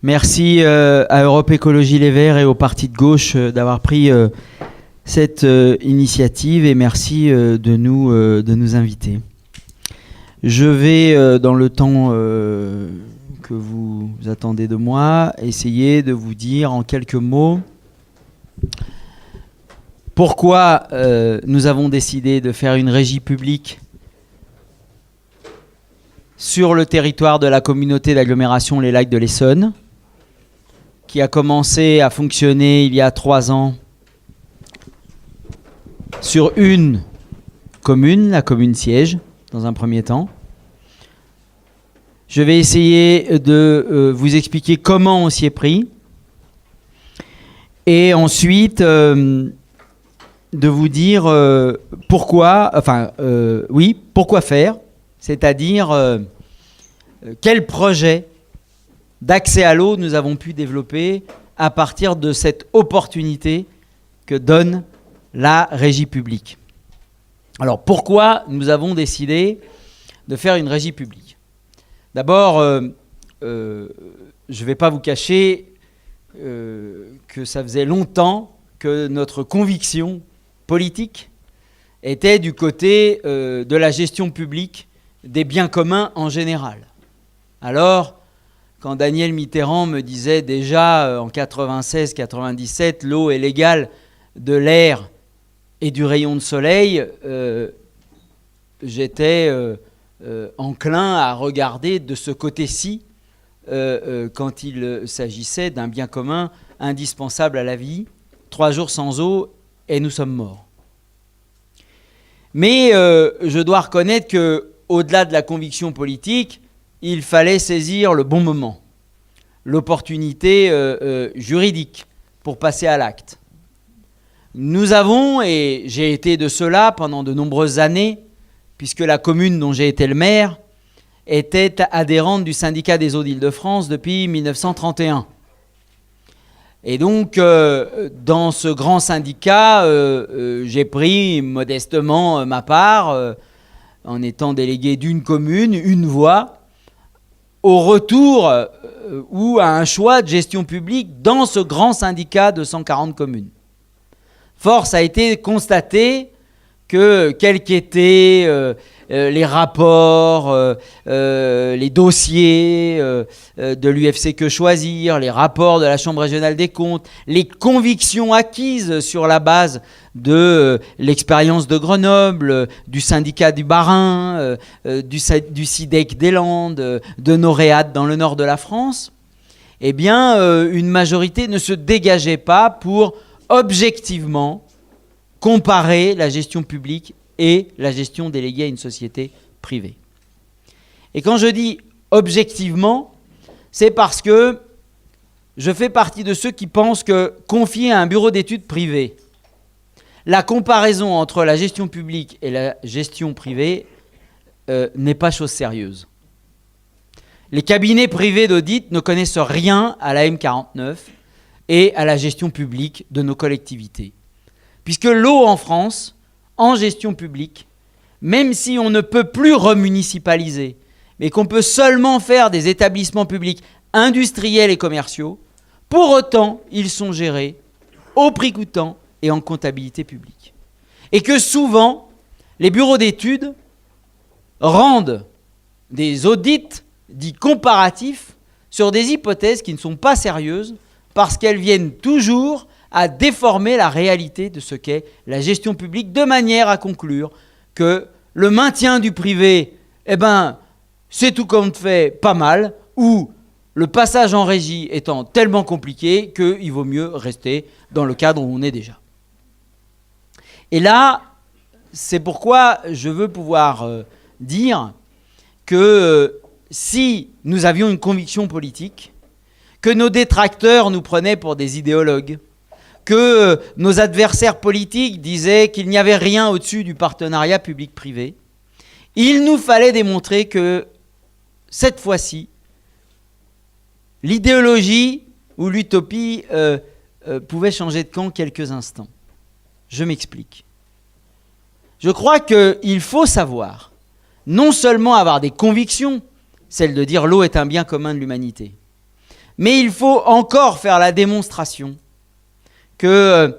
Merci à Europe Écologie Les Verts et au parti de gauche d'avoir pris cette initiative et merci de nous inviter. Je vais, dans le temps que vous attendez de moi, essayer de vous dire en quelques mots pourquoi nous avons décidé de faire une régie publique sur le territoire de la communauté d'agglomération Les Lacs de l'Essonne, qui a commencé à fonctionner il y a 3 ans sur une commune, la commune siège, dans un premier temps. Je vais essayer de vous expliquer comment on s'y est pris. Et ensuite, de vous dire pourquoi faire, c'est-à-dire quel projet d'accès à l'eau nous avons pu développer à partir de cette opportunité que donne la régie publique. Alors pourquoi nous avons décidé de faire une régie publique ? D'abord, je ne vais pas vous cacher que ça faisait longtemps que notre conviction politique était du côté de la gestion publique des biens communs en général. Alors, quand Daniel Mitterrand me disait déjà en 96-97, l'eau est l'égale de l'air et du rayon de soleil, j'étais enclin à regarder de ce côté-ci quand il s'agissait d'un bien commun indispensable à la vie. 3 jours sans eau et nous sommes morts. Mais je dois reconnaître qu'au-delà de la conviction politique, il fallait saisir le bon moment, l'opportunité juridique pour passer à l'acte. Nous avons, et j'ai été de cela pendant de nombreuses années, puisque la commune dont j'ai été le maire était adhérente du syndicat des eaux d'Île-de-France depuis 1931. Et donc, dans ce grand syndicat, j'ai pris modestement ma part, en étant délégué d'une commune, une voix, au retour ou à un choix de gestion publique dans ce grand syndicat de 140 communes. Force a été de constater que, quels qu'étaient les rapports, les dossiers de l'UFC Que Choisir, les rapports de la Chambre régionale des comptes, les convictions acquises sur la base de l'expérience de Grenoble, du syndicat du Bas-Rhin, du SIDEC des Landes, de Noréade dans le nord de la France, eh bien, une majorité ne se dégageait pas pour objectivement comparer la gestion publique et la gestion déléguée à une société privée. Et quand je dis objectivement, c'est parce que je fais partie de ceux qui pensent que confier à un bureau d'études privé la comparaison entre la gestion publique et la gestion privée n'est pas chose sérieuse. Les cabinets privés d'audit ne connaissent rien à la M49 et à la gestion publique de nos collectivités. Puisque l'eau en France, en gestion publique, même si on ne peut plus remunicipaliser, mais qu'on peut seulement faire des établissements publics industriels et commerciaux, pour autant, ils sont gérés au prix coûtant et en comptabilité publique. Et que souvent, les bureaux d'études rendent des audits dits comparatifs sur des hypothèses qui ne sont pas sérieuses parce qu'elles viennent toujours à déformer la réalité de ce qu'est la gestion publique de manière à conclure que le maintien du privé, c'est tout compte fait pas mal, ou le passage en régie étant tellement compliqué qu'il vaut mieux rester dans le cadre où on est déjà. Et là, c'est pourquoi je veux pouvoir dire que si nous avions une conviction politique, que nos détracteurs nous prenaient pour des idéologues, que nos adversaires politiques disaient qu'il n'y avait rien au-dessus du partenariat public-privé, il nous fallait démontrer que cette fois-ci, l'idéologie ou l'utopie pouvait changer de camp quelques instants. Je m'explique. Je crois qu'il faut savoir, non seulement avoir des convictions, celle de dire l'eau est un bien commun de l'humanité, Mais il faut encore faire la démonstration que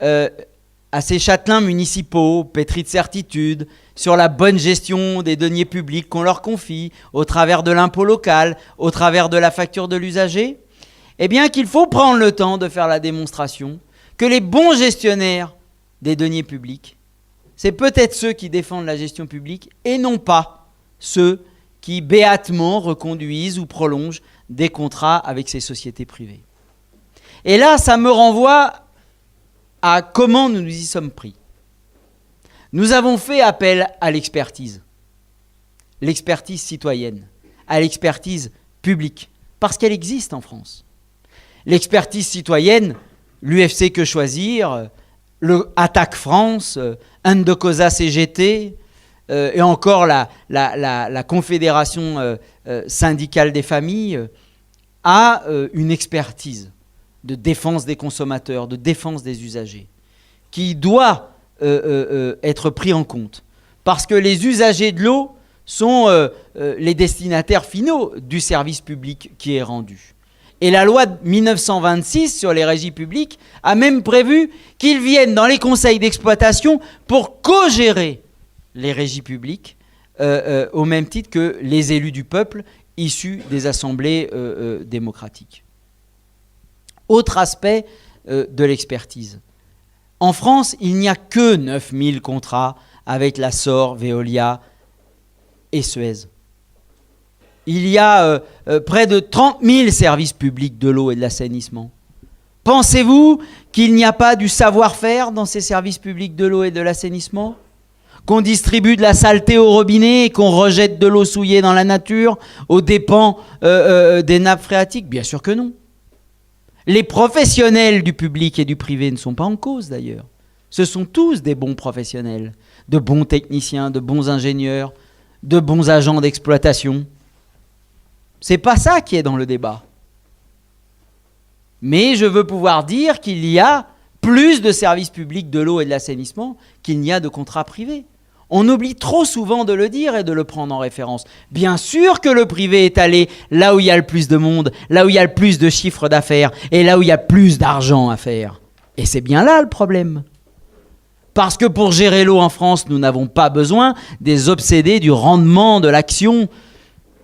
à ces châtelains municipaux, pétris de certitude, sur la bonne gestion des deniers publics qu'on leur confie, au travers de l'impôt local, au travers de la facture de l'usager, eh bien qu'il faut prendre le temps de faire la démonstration que les bons gestionnaires des deniers publics, c'est peut-être ceux qui défendent la gestion publique et non pas ceux qui béatement reconduisent ou prolongent des contrats avec ces sociétés privées. Et là, ça me renvoie à comment nous nous y sommes pris. Nous avons fait appel à l'expertise citoyenne, à l'expertise publique, parce qu'elle existe en France. L'expertise citoyenne, l'UFC Que Choisir, le Attaque France, Andokosa CGT, et encore la Confédération syndicale des familles, a une expertise de défense des consommateurs, de défense des usagers, qui doit être pris en compte. Parce que les usagers de l'eau sont les destinataires finaux du service public qui est rendu. Et la loi de 1926 sur les régies publiques a même prévu qu'ils viennent dans les conseils d'exploitation pour co-gérer les régies publiques, au même titre que les élus du peuple issus des assemblées démocratiques. Autre aspect de l'expertise. En France, il n'y a que 9000 contrats avec la SOR, Veolia et Suez. Il y a près de 30 000 services publics de l'eau et de l'assainissement. Pensez-vous qu'il n'y a pas du savoir-faire dans ces services publics de l'eau et de l'assainissement ? Qu'on distribue de la saleté au robinet et qu'on rejette de l'eau souillée dans la nature aux dépens des nappes phréatiques ? Bien sûr que non. Les professionnels du public et du privé ne sont pas en cause d'ailleurs. Ce sont tous des bons professionnels, de bons techniciens, de bons ingénieurs, de bons agents d'exploitation. C'est pas ça qui est dans le débat. Mais je veux pouvoir dire qu'il y a plus de services publics de l'eau et de l'assainissement qu'il n'y a de contrats privés. On oublie trop souvent de le dire et de le prendre en référence. Bien sûr que le privé est allé là où il y a le plus de monde, là où il y a le plus de chiffre d'affaires et là où il y a plus d'argent à faire. Et c'est bien là le problème. Parce que pour gérer l'eau en France, nous n'avons pas besoin des obsédés du rendement de l'action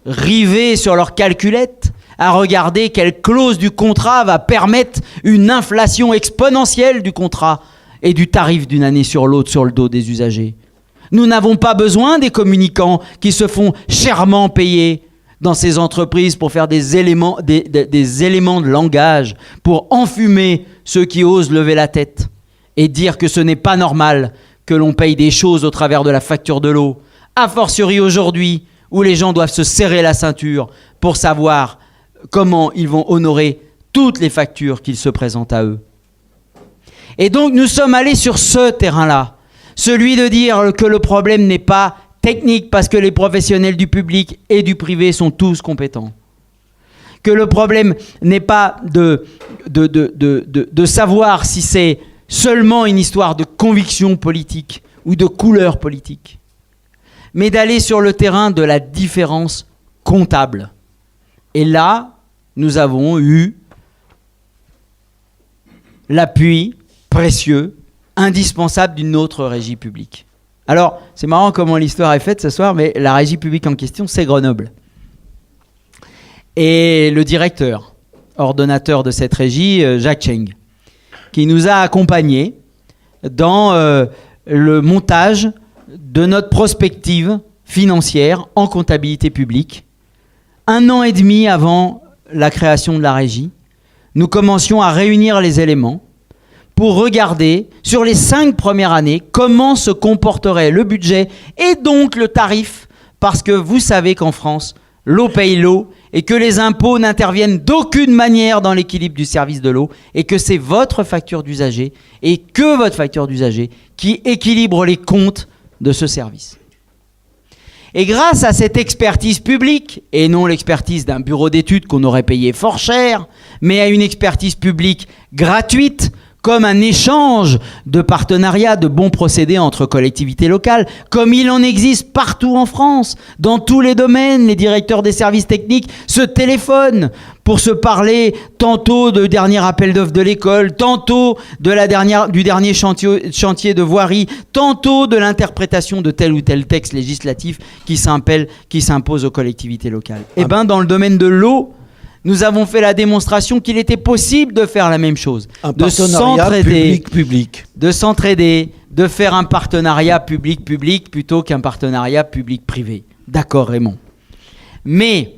rivés sur leur calculette à regarder quelle clause du contrat va permettre une inflation exponentielle du contrat et du tarif d'une année sur l'autre sur le dos des usagers. Nous n'avons pas besoin des communicants qui se font chèrement payer dans ces entreprises pour faire des éléments de langage, pour enfumer ceux qui osent lever la tête et dire que ce n'est pas normal que l'on paye des choses au travers de la facture de l'eau, a fortiori aujourd'hui où les gens doivent se serrer la ceinture pour savoir comment ils vont honorer toutes les factures qu'ils se présentent à eux. Et donc nous sommes allés sur ce terrain-là, celui de dire que le problème n'est pas technique parce que les professionnels du public et du privé sont tous compétents. Que le problème n'est pas de savoir si c'est seulement une histoire de conviction politique ou de couleur politique, mais d'aller sur le terrain de la différence comptable. Et là, nous avons eu l'appui précieux, indispensable d'une autre régie publique. Alors, c'est marrant comment l'histoire est faite ce soir, mais la régie publique en question, c'est Grenoble. Et le directeur, ordonnateur de cette régie, Jacques Cheng, qui nous a accompagnés dans le montage de notre prospective financière en comptabilité publique. 1 an et demi avant la création de la régie, nous commencions à réunir les éléments pour regarder sur les 5 premières années comment se comporterait le budget et donc le tarif, parce que vous savez qu'en France, l'eau paye l'eau et que les impôts n'interviennent d'aucune manière dans l'équilibre du service de l'eau et que c'est votre facture d'usager et que votre facture d'usager qui équilibre les comptes de ce service. Et grâce à cette expertise publique, et non l'expertise d'un bureau d'études qu'on aurait payé fort cher, mais à une expertise publique gratuite, comme un échange de partenariats, de bons procédés entre collectivités locales, comme il en existe partout en France. Dans tous les domaines, les directeurs des services techniques se téléphonent pour se parler tantôt du dernier appel d'offres de l'école, tantôt du dernier chantier de voirie, tantôt de l'interprétation de tel ou tel texte législatif qui s'impose aux collectivités locales. Eh bien, dans le domaine de l'eau, nous avons fait la démonstration qu'il était possible de faire la même chose. Un partenariat public-public. De s'entraider, de faire un partenariat public-public plutôt qu'un partenariat public-privé. D'accord, Raymond. Mais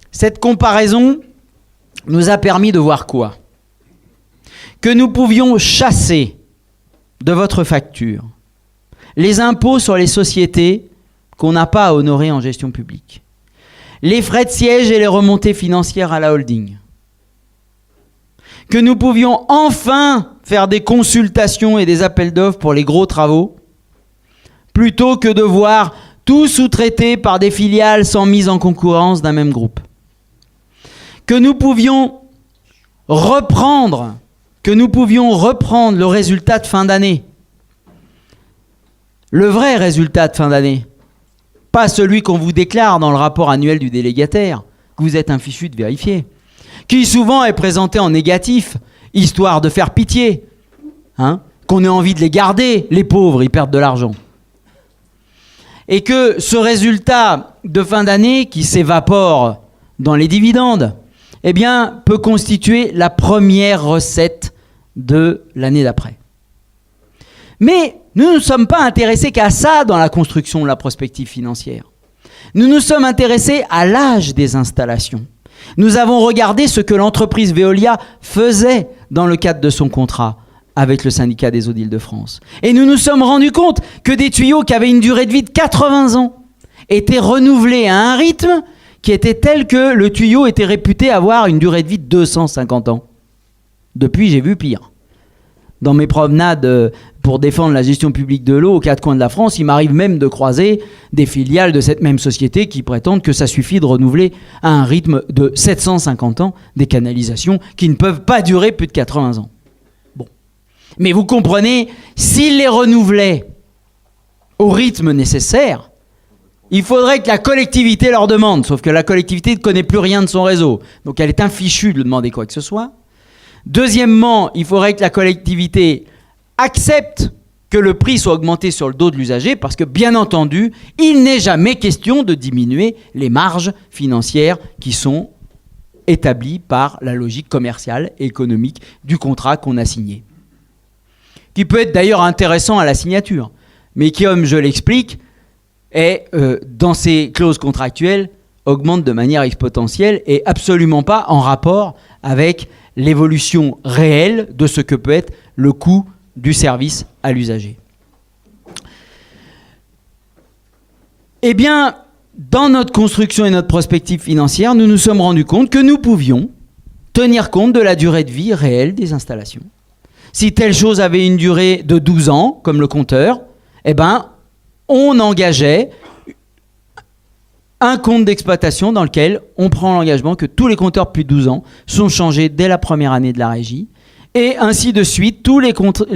cette comparaison nous a permis de voir quoi ? Que nous pouvions chasser de votre facture les impôts sur les sociétés qu'on n'a pas à honorer en gestion publique, les frais de siège et les remontées financières à la holding. Que nous pouvions enfin faire des consultations et des appels d'offres pour les gros travaux, plutôt que de voir tout sous-traité par des filiales sans mise en concurrence d'un même groupe. Que nous pouvions reprendre le résultat de fin d'année. Le vrai résultat de fin d'année. Pas celui qu'on vous déclare dans le rapport annuel du délégataire, que vous êtes un fichu de vérifier, qui souvent est présenté en négatif, histoire de faire pitié, qu'on ait envie de les garder, les pauvres, ils perdent de l'argent. Et que ce résultat de fin d'année qui s'évapore dans les dividendes, eh bien, peut constituer la première recette de l'année d'après. Mais nous ne sommes pas intéressés qu'à ça dans la construction de la prospective financière. Nous nous sommes intéressés à l'âge des installations. Nous avons regardé ce que l'entreprise Veolia faisait dans le cadre de son contrat avec le syndicat des eaux d'Île-de-France. Et nous nous sommes rendus compte que des tuyaux qui avaient une durée de vie de 80 ans étaient renouvelés à un rythme qui était tel que le tuyau était réputé avoir une durée de vie de 250 ans. Depuis, j'ai vu pire. Dans mes promenades pour défendre la gestion publique de l'eau aux quatre coins de la France, il m'arrive même de croiser des filiales de cette même société qui prétendent que ça suffit de renouveler à un rythme de 750 ans des canalisations qui ne peuvent pas durer plus de 80 ans. Bon. Mais vous comprenez, s'ils les renouvelaient au rythme nécessaire, il faudrait que la collectivité leur demande, sauf que la collectivité ne connaît plus rien de son réseau. Donc elle est infichue de demander quoi que ce soit. Deuxièmement, il faudrait que la collectivité accepte que le prix soit augmenté sur le dos de l'usager parce que, bien entendu, il n'est jamais question de diminuer les marges financières qui sont établies par la logique commerciale et économique du contrat qu'on a signé. Qui peut être d'ailleurs intéressant à la signature, mais qui, comme je l'explique, est, dans ces clauses contractuelles, augmente de manière exponentielle et absolument pas en rapport avec l'évolution réelle de ce que peut être le coût du service à l'usager. Eh bien, dans notre construction et notre prospective financière, nous nous sommes rendus compte que nous pouvions tenir compte de la durée de vie réelle des installations. Si telle chose avait une durée de 12 ans, comme le compteur, eh ben, on engageait un compte d'exploitation dans lequel on prend l'engagement que tous les compteurs plus de 12 ans sont changés dès la première année de la régie. Et ainsi de suite, tous les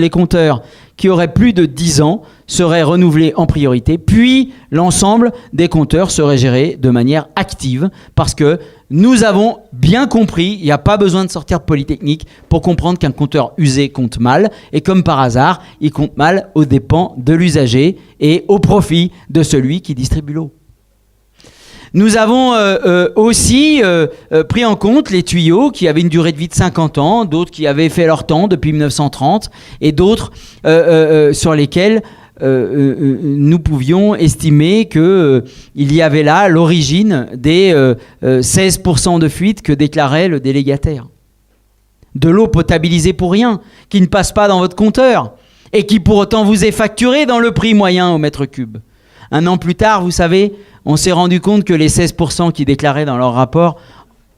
compteurs qui auraient plus de 10 ans seraient renouvelés en priorité. Puis, l'ensemble des compteurs seraient gérés de manière active parce que nous avons bien compris, il n'y a pas besoin de sortir de Polytechnique pour comprendre qu'un compteur usé compte mal. Et comme par hasard, il compte mal aux dépens de l'usager et au profit de celui qui distribue l'eau. Nous avons aussi pris en compte les tuyaux qui avaient une durée de vie de 50 ans, d'autres qui avaient fait leur temps depuis 1930 et d'autres sur lesquels nous pouvions estimer qu'il y avait là l'origine des 16% de fuite que déclarait le délégataire. De l'eau potabilisée pour rien, qui ne passe pas dans votre compteur et qui pour autant vous est facturée dans le prix moyen au mètre cube. Un an plus tard, vous savez, on s'est rendu compte que les 16% qui déclaraient dans leur rapport,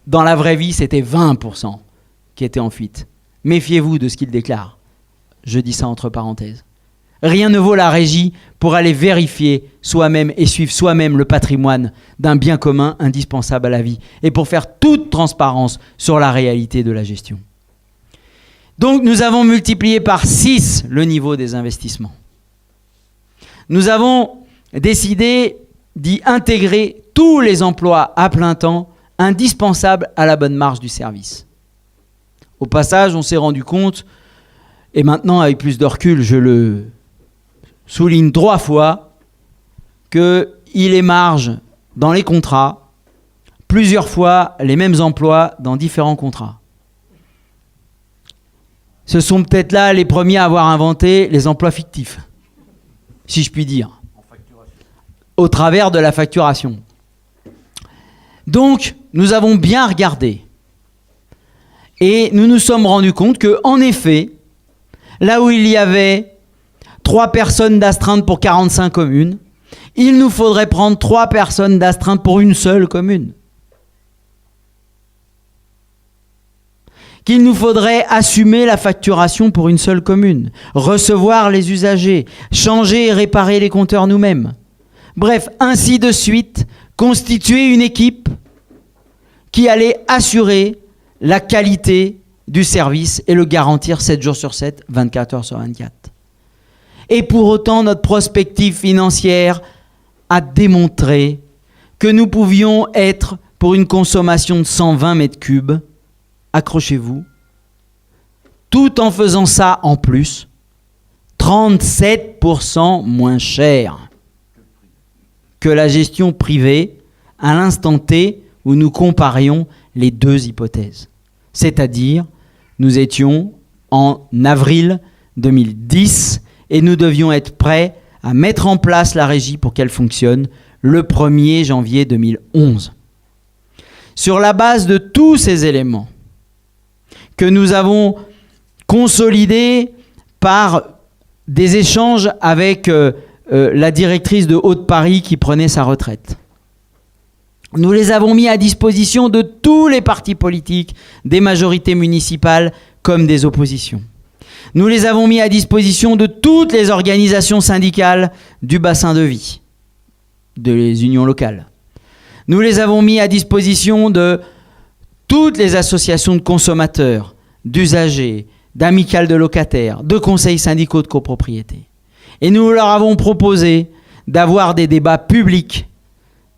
dans la vraie vie, c'était 20% qui étaient en fuite. Méfiez-vous de ce qu'ils déclarent. Je dis ça entre parenthèses. Rien ne vaut la régie pour aller vérifier soi-même et suivre soi-même le patrimoine d'un bien commun indispensable à la vie et pour faire toute transparence sur la réalité de la gestion. Donc nous avons multiplié par 6 le niveau des investissements. Nous avons décidé d'y intégrer tous les emplois à plein temps indispensables à la bonne marche du service. Au passage, on s'est rendu compte, et maintenant avec plus de recul, je le souligne 3 fois, qu'il émarge dans les contrats plusieurs fois les mêmes emplois dans différents contrats. Ce sont peut-être là les premiers à avoir inventé les emplois fictifs, si je puis dire, au travers de la facturation. Donc, nous avons bien regardé et nous nous sommes rendus compte qu'en effet, là où il y avait 3 personnes d'astreinte pour 45 communes, il nous faudrait prendre 3 personnes d'astreinte pour une seule commune. Qu'il nous faudrait assumer la facturation pour une seule commune, recevoir les usagers, changer et réparer les compteurs nous-mêmes. Bref, ainsi de suite, constituer une équipe qui allait assurer la qualité du service et le garantir 7 jours sur 7, 24 heures sur 24. Et pour autant, notre prospective financière a démontré que nous pouvions être, pour une consommation de 120 mètres cubes, accrochez-vous, tout en faisant ça en plus, 37% moins cher que la gestion privée à l'instant T où nous comparions les 2 hypothèses. C'est-à-dire, nous étions en avril 2010 et nous devions être prêts à mettre en place la régie pour qu'elle fonctionne le 1er janvier 2011. Sur la base de tous ces éléments que nous avons consolidés par des échanges avec la directrice de Haute-Paris qui prenait sa retraite, nous les avons mis à disposition de tous les partis politiques, des majorités municipales comme des oppositions. Nous les avons mis à disposition de toutes les organisations syndicales du bassin de vie, des unions locales. Nous les avons mis à disposition de toutes les associations de consommateurs, d'usagers, d'amicales de locataires, de conseils syndicaux de copropriété. Et nous leur avons proposé d'avoir des débats publics,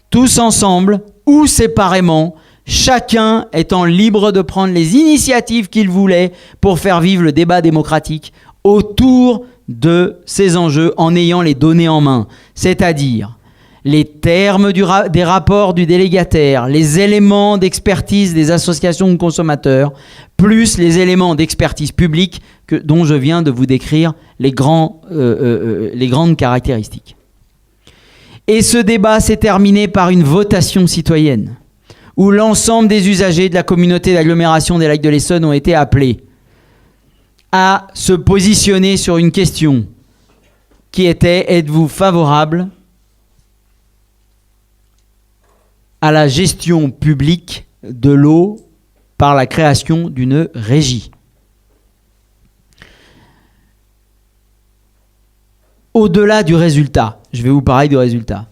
tous ensemble ou séparément, chacun étant libre de prendre les initiatives qu'il voulait pour faire vivre le débat démocratique autour de ces enjeux en ayant les données en main, c'est-à-dire les termes des rapports du délégataire, les éléments d'expertise des associations de consommateurs, plus les éléments d'expertise publique dont je viens de vous décrire les grandes caractéristiques. Et ce débat s'est terminé par une votation citoyenne où l'ensemble des usagers de la communauté d'agglomération des Lacs de l'Essonne ont été appelés à se positionner sur une question qui était: êtes-vous favorable à la gestion publique de l'eau par la création d'une régie? Au-delà du résultat, je vais vous parler du résultat.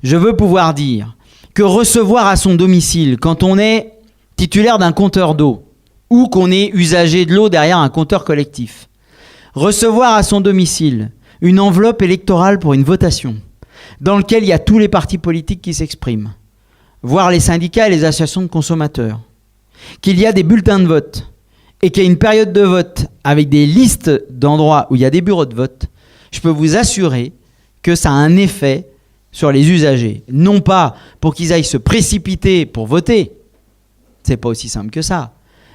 Je veux pouvoir dire que recevoir à son domicile, quand on est titulaire d'un compteur d'eau ou qu'on est usager de l'eau derrière un compteur collectif, recevoir à son domicile une enveloppe électorale pour une votation dans laquelle il y a tous les partis politiques qui s'expriment, voire les syndicats et les associations de consommateurs, qu'il y a des bulletins de vote et qu'il y a une période de vote avec des listes d'endroits où il y a des bureaux de vote, je peux vous assurer que ça a un effet sur les usagers. Non pas pour qu'ils aillent se précipiter pour voter, c'est pas aussi simple que ça,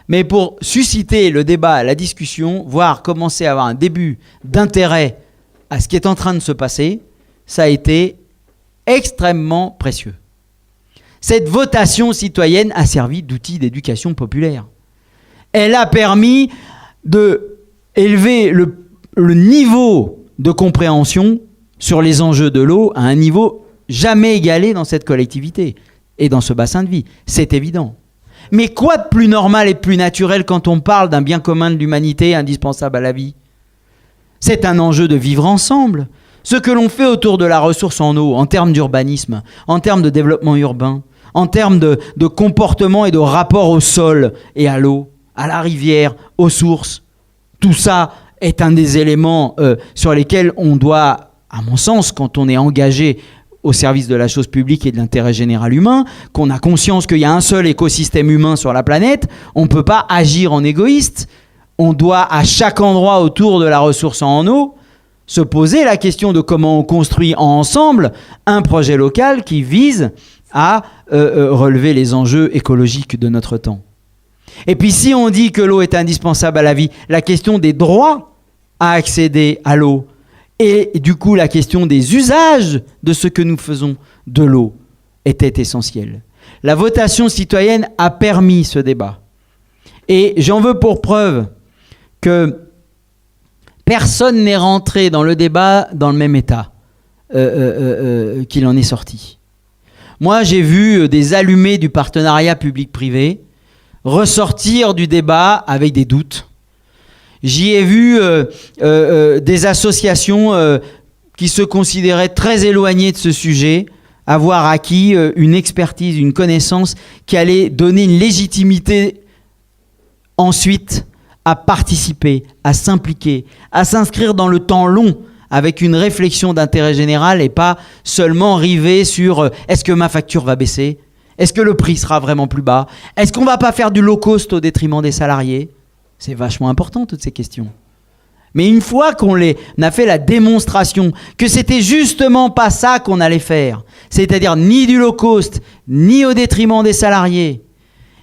mais pour susciter le débat, la discussion, voire commencer à avoir un début d'intérêt à ce qui est en train de se passer. Ça a été extrêmement précieux. Cette votation citoyenne a servi d'outil d'éducation populaire. Elle a permis d'élever le niveau de compréhension sur les enjeux de l'eau à un niveau jamais égalé dans cette collectivité et dans ce bassin de vie. C'est évident. Mais quoi de plus normal et de plus naturel quand on parle d'un bien commun de l'humanité indispensable à la vie? C'est un enjeu de vivre ensemble. Ce que l'on fait autour de la ressource en eau, en termes d'urbanisme, en termes de développement urbain, en termes de comportement et de rapport au sol et à l'eau, à la rivière, aux sources. Tout ça est un des éléments sur lesquels on doit, à mon sens, quand on est engagé au service de la chose publique et de l'intérêt général humain, qu'on a conscience qu'il y a un seul écosystème humain sur la planète, on ne peut pas agir en égoïste. On doit, à chaque endroit autour de la ressource en eau, se poser la question de comment on construit ensemble un projet local qui vise à relever les enjeux écologiques de notre temps. Et puis si on dit que l'eau est indispensable à la vie, la question des droits à accéder à l'eau et du coup la question des usages de ce que nous faisons de l'eau était essentielle. La votation citoyenne a permis ce débat. Et j'en veux pour preuve que personne n'est rentré dans le débat dans le même état qu'il en est sorti. Moi, j'ai vu des allumés du partenariat public-privé ressortir du débat avec des doutes. J'y ai vu des associations qui se considéraient très éloignées de ce sujet, avoir acquis une expertise, une connaissance qui allait donner une légitimité ensuite à participer, à s'impliquer, à s'inscrire dans le temps long avec une réflexion d'intérêt général et pas seulement river sur est-ce que ma facture va baisser ? Est-ce que le prix sera vraiment plus bas ? Est-ce qu'on ne va pas faire du low cost au détriment des salariés ? C'est vachement important toutes ces questions. Mais une fois qu'on a fait la démonstration que c'était justement pas ça qu'on allait faire, c'est-à-dire ni du low cost, ni au détriment des salariés,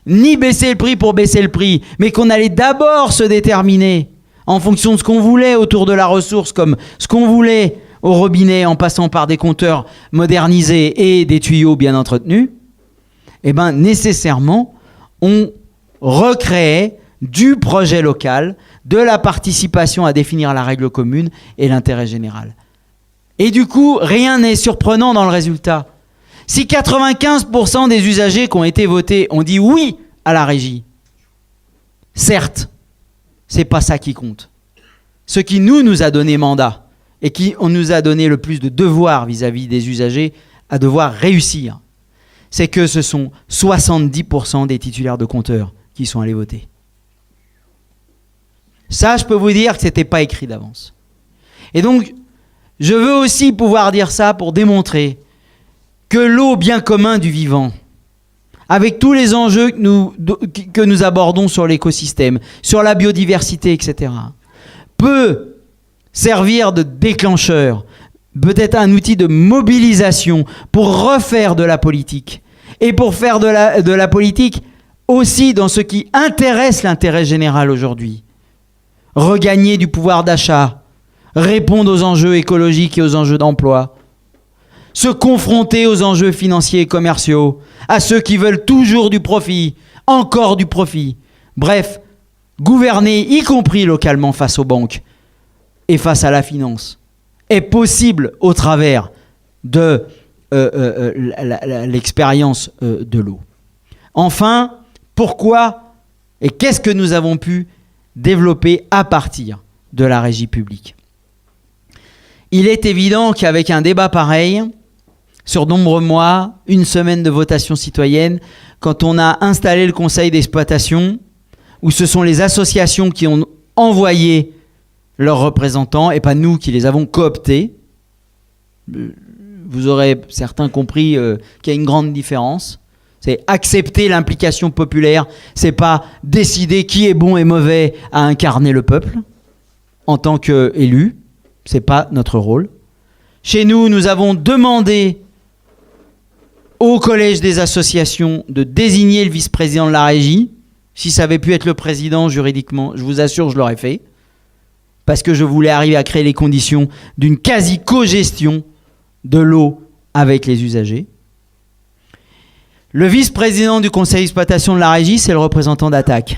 ni baisser le prix pour baisser le prix, mais qu'on allait d'abord se déterminer en fonction de ce qu'on voulait autour de la ressource, comme ce qu'on voulait au robinet en passant par des compteurs modernisés et des tuyaux bien entretenus, eh bien nécessairement, on recréait du projet local, de la participation à définir la règle commune et l'intérêt général. Et du coup, rien n'est surprenant dans le résultat. Si 95% des usagers qui ont été votés ont dit oui à la régie, certes, c'est pas ça qui compte. Ce qui nous a donné mandat et qui nous a donné le plus de devoirs vis-à-vis des usagers à devoir réussir, c'est que ce sont 70% des titulaires de compteurs qui sont allés voter. Ça, je peux vous dire que ce n'était pas écrit d'avance. Et donc, je veux aussi pouvoir dire ça pour démontrer que l'eau, bien commun du vivant, avec tous les enjeux que nous abordons sur l'écosystème, sur la biodiversité, etc., peut servir de déclencheur, peut-être un outil de mobilisation pour refaire de la politique. Et pour faire de la politique aussi dans ce qui intéresse l'intérêt général aujourd'hui. Regagner du pouvoir d'achat, répondre aux enjeux écologiques et aux enjeux d'emploi, se confronter aux enjeux financiers et commerciaux, à ceux qui veulent toujours du profit, encore du profit. Bref, gouverner, y compris localement face aux banques et face à la finance, est possible au travers de l'expérience de l'eau. Enfin, pourquoi et qu'est-ce que nous avons pu développer à partir de la régie publique ? Il est évident qu'avec un débat pareil, sur de nombreux mois, une semaine de votation citoyenne, quand on a installé le conseil d'exploitation, où ce sont les associations qui ont envoyé leurs représentants, et pas nous qui les avons cooptés, vous aurez certains compris qu'il y a une grande différence. C'est accepter l'implication populaire, c'est pas décider qui est bon et mauvais à incarner le peuple en tant qu'élu, c'est pas notre rôle. Chez nous, nous avons demandé au collège des associations de désigner le vice-président de la régie. Si ça avait pu être le président juridiquement, je vous assure, je l'aurais fait. Parce que je voulais arriver à créer les conditions d'une quasi-co-gestion de l'eau avec les usagers. Le vice-président du conseil d'exploitation de la régie, c'est le représentant d'Attac.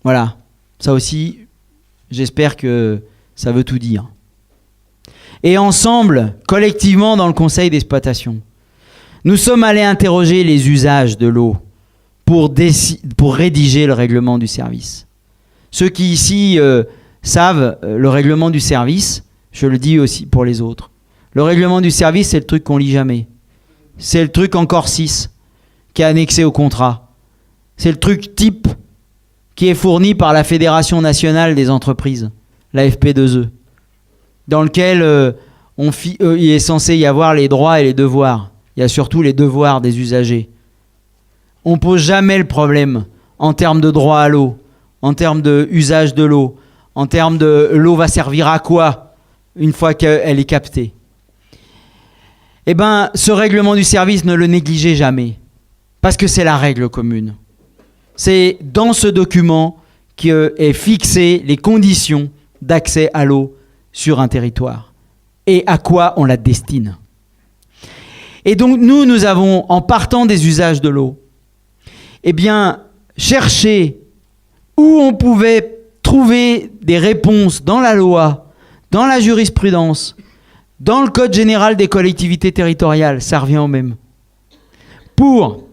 Voilà. Ça aussi, j'espère que ça veut tout dire. Et ensemble, collectivement dans le conseil d'exploitation, nous sommes allés interroger les usages de l'eau pour rédiger le règlement du service. Ceux qui ici savent le règlement du service, je le dis aussi pour les autres. Le règlement du service, c'est le truc qu'on lit jamais. C'est le truc en corps 6 qui est annexé au contrat. C'est le truc type qui est fourni par la Fédération nationale des entreprises, la FP2E, dans lequel il est censé y avoir les droits et les devoirs. Il y a surtout les devoirs des usagers. On ne pose jamais le problème en termes de droit à l'eau, en termes d'usage de l'eau, en termes de l'eau va servir à quoi une fois qu'elle est captée. Eh bien, ce règlement du service, ne le négligez jamais, parce que c'est la règle commune. C'est dans ce document qu'est fixé les conditions d'accès à l'eau sur un territoire et à quoi on la destine. Et donc nous avons, en partant des usages de l'eau, eh bien, cherché où on pouvait trouver des réponses dans la loi, dans la jurisprudence, dans le Code général des collectivités territoriales, ça revient au même, pour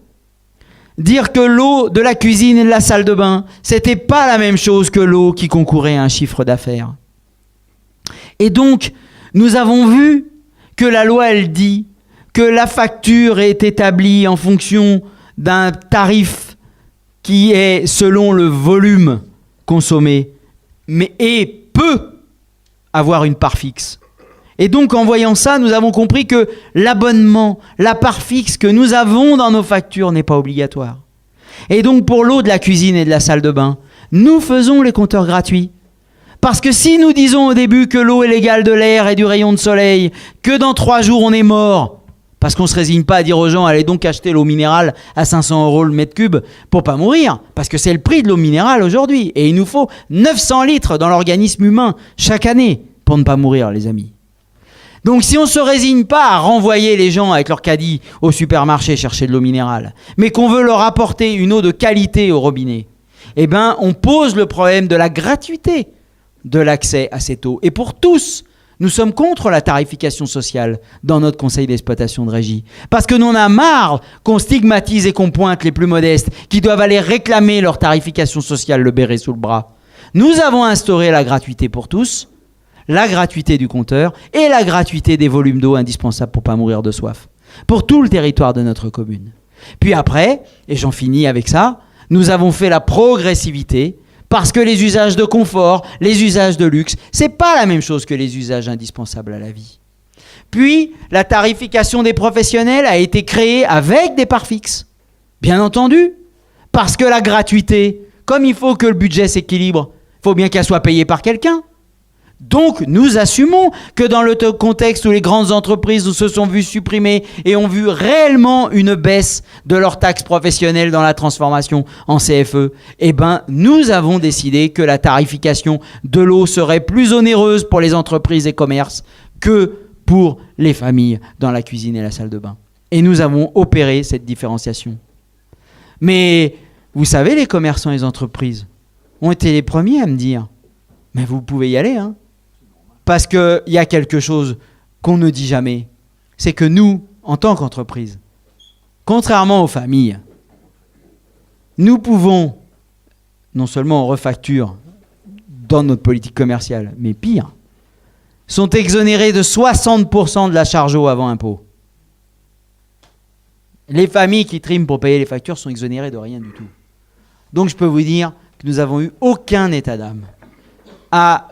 dire que l'eau de la cuisine et de la salle de bain, c'était pas la même chose que l'eau qui concourait à un chiffre d'affaires. Et donc, nous avons vu que la loi, elle dit que la facture est établie en fonction d'un tarif qui est selon le volume consommé, et peut avoir une part fixe. Et donc, en voyant ça, nous avons compris que l'abonnement, la part fixe que nous avons dans nos factures n'est pas obligatoire. Et donc, pour l'eau de la cuisine et de la salle de bain, nous faisons les compteurs gratuits. Parce que si nous disons au début que l'eau est l'égale de l'air et du rayon de soleil, que dans 3 jours on est mort, parce qu'on ne se résigne pas à dire aux gens, allez donc acheter l'eau minérale à 500 € le mètre cube pour pas mourir, parce que c'est le prix de l'eau minérale aujourd'hui. Et il nous faut 900 litres dans l'organisme humain chaque année pour ne pas mourir, les amis. Donc si on ne se résigne pas à renvoyer les gens avec leur caddie au supermarché chercher de l'eau minérale, mais qu'on veut leur apporter une eau de qualité au robinet, eh ben on pose le problème de la gratuité de l'accès à cette eau. Et pour tous, nous sommes contre la tarification sociale dans notre conseil d'exploitation de régie. Parce que nous en a marre qu'on stigmatise et qu'on pointe les plus modestes qui doivent aller réclamer leur tarification sociale le béret sous le bras. Nous avons instauré la gratuité pour tous, la gratuité du compteur et la gratuité des volumes d'eau indispensables pour ne pas mourir de soif, pour tout le territoire de notre commune. Puis après, et j'en finis avec ça, nous avons fait la progressivité parce que les usages de confort, les usages de luxe, c'est pas la même chose que les usages indispensables à la vie. Puis, la tarification des professionnels a été créée avec des parts fixes, bien entendu, parce que la gratuité, comme il faut que le budget s'équilibre, il faut bien qu'elle soit payée par quelqu'un. Donc, nous assumons que dans le contexte où les grandes entreprises se sont vues supprimer et ont vu réellement une baisse de leurs taxes professionnelles dans la transformation en CFE, eh ben, nous avons décidé que la tarification de l'eau serait plus onéreuse pour les entreprises et commerces que pour les familles dans la cuisine et la salle de bain. Et nous avons opéré cette différenciation. Mais, vous savez, les commerçants et les entreprises ont été les premiers à me dire « Mais vous pouvez y aller, hein !» Parce qu'il y a quelque chose qu'on ne dit jamais, c'est que nous, en tant qu'entreprise, contrairement aux familles, nous pouvons, non seulement on refacture dans notre politique commerciale, mais pire, sont exonérés de 60% de la charge eau avant impôt. Les familles qui triment pour payer les factures sont exonérées de rien du tout. Donc je peux vous dire que nous n'avons eu aucun état d'âme à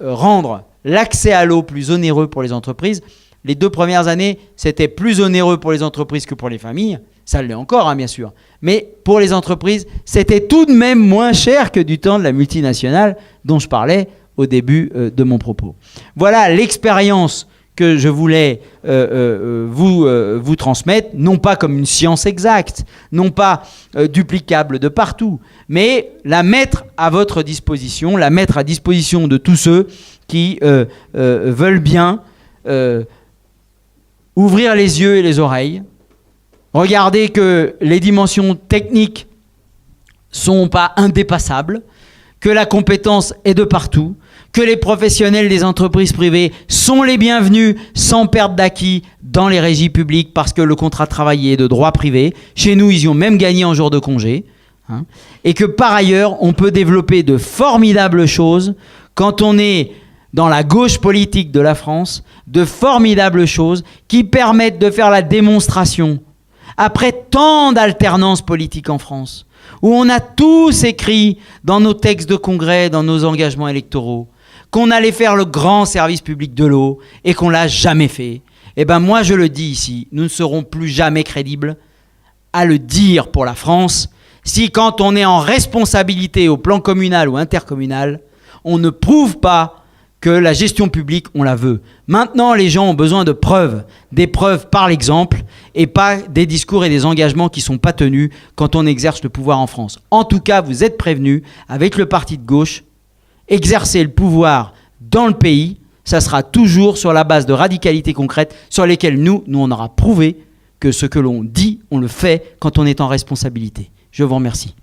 rendre l'accès à l'eau plus onéreux pour les entreprises. Les 2 premières années, c'était plus onéreux pour les entreprises que pour les familles. Ça l'est encore, hein, bien sûr. Mais pour les entreprises, c'était tout de même moins cher que du temps de la multinationale dont je parlais au début de mon propos. Voilà l'expérience que je voulais vous transmettre, non pas comme une science exacte, non pas duplicable de partout, mais la mettre à votre disposition, la mettre à disposition de tous ceux qui veulent bien ouvrir les yeux et les oreilles, regarder que les dimensions techniques sont pas indépassables, que la compétence est de partout, que les professionnels des entreprises privées sont les bienvenus sans perte d'acquis dans les régies publiques parce que le contrat de travail est de droit privé. Chez nous, ils y ont même gagné en jour de congé. Hein, et que par ailleurs, on peut développer de formidables choses quand on est dans la gauche politique de la France, de formidables choses qui permettent de faire la démonstration, après tant d'alternance politique en France, où on a tous écrit dans nos textes de congrès, dans nos engagements électoraux, qu'on allait faire le grand service public de l'eau et qu'on ne l'a jamais fait, eh ben moi je le dis ici, nous ne serons plus jamais crédibles à le dire pour la France si quand on est en responsabilité au plan communal ou intercommunal, on ne prouve pas que la gestion publique, on la veut. Maintenant, les gens ont besoin de preuves, des preuves par l'exemple, et pas des discours et des engagements qui ne sont pas tenus quand on exerce le pouvoir en France. En tout cas, vous êtes prévenus, avec le parti de gauche, exercer le pouvoir dans le pays, ça sera toujours sur la base de radicalité concrète, sur lesquelles nous, on aura prouvé que ce que l'on dit, on le fait quand on est en responsabilité. Je vous remercie.